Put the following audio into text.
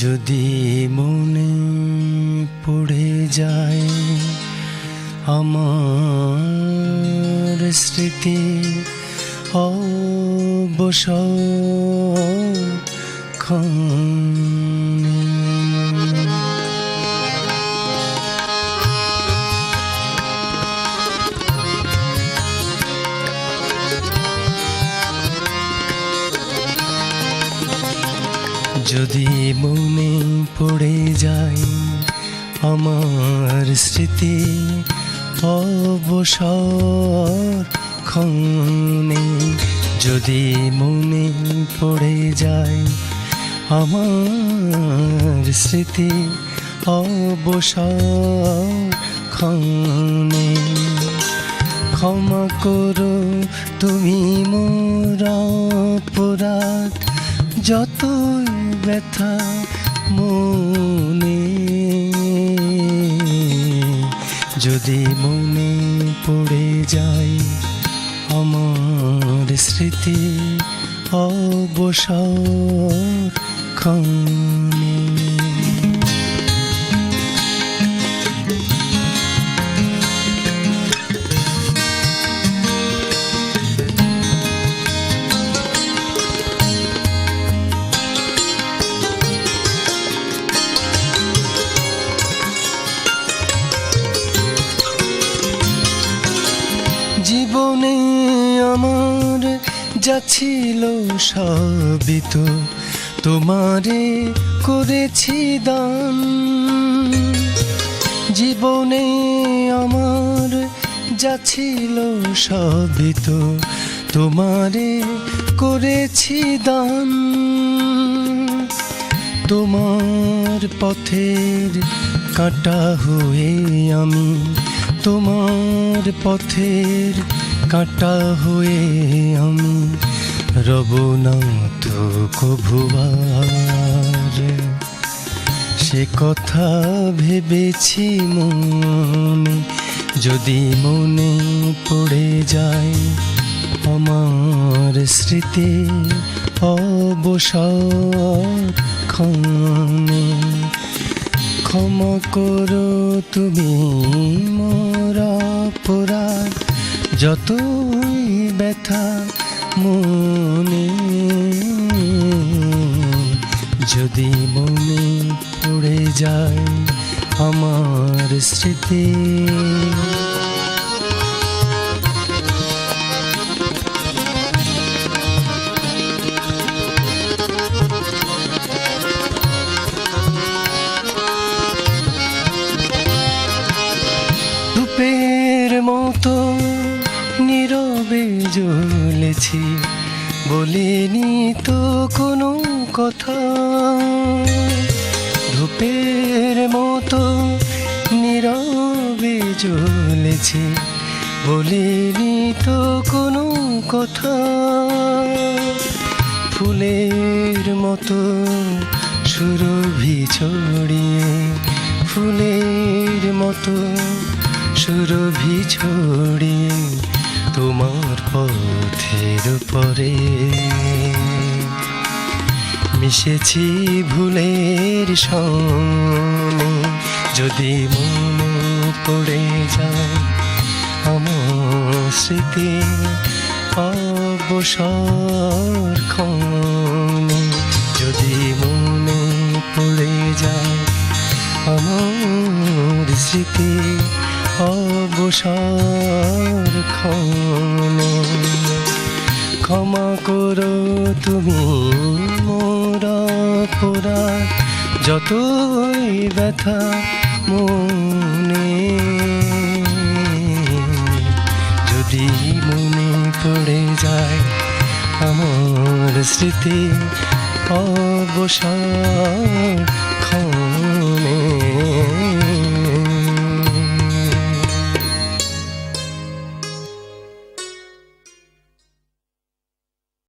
যদি মনে পড়ে যায় আমার স্মৃতি অবসক্ষণে, যদি মনে পড়ে যায় আমার স্মৃতি অবসক্ষণে, যদি মনে পড়ে যায় আমার স্মৃতি অবসক্ষণে, ক্ষমা করো তুমি মোর অপরাধ, যতই ব্যথা মনে, যদি মনে পড়ে যায় আমার স্মৃতি অবসক্ষণে। জীবনে আমার যা ছিল সবই তো তোমারে করেছি দান, জীবনে আমার যা ছিল সবই তো তোমারে করেছি দান, তোমার পথের কাঁটা হয়ে আমি, তোমার পথের কাঁটা হয়ে আমি রব না তো কভু আর, সে কথা ভেবেছি মনে, যদি মনে পড়ে যায় আমার স্মৃতি অবসক্ষণে, ক্ষমা করো তুমি মোর অপরাধ, যতই ব্যথা মনে, যদি মনে পড়ে যায় আমার স্মৃতি। ধূপের মতো নীরবে জ্বলেছি, বলিনি তো কোনো কথা, ধূপের মতো নীরবে জ্বলেছি, বলিনি তো কোনো কথা, ফুলের মতো সুরভি ছড়িয়ে, ফুলের মতো সুরভি ছড়িয়ে তোমার পথের পরে মিশেছি ভুলের সনে, যদি মনে পড়ে যায় আমার স্মৃতি অবসক্ষণে, যদি মনে পড়ে যায় আমার স্মৃতি অবসক্ষণে, ক্ষমা করো তুমি মোর অপরাধ, যতই ব্যথা মনে, যদি মনে পড়ে যায় আমার স্মৃতি অবসক্ষণে।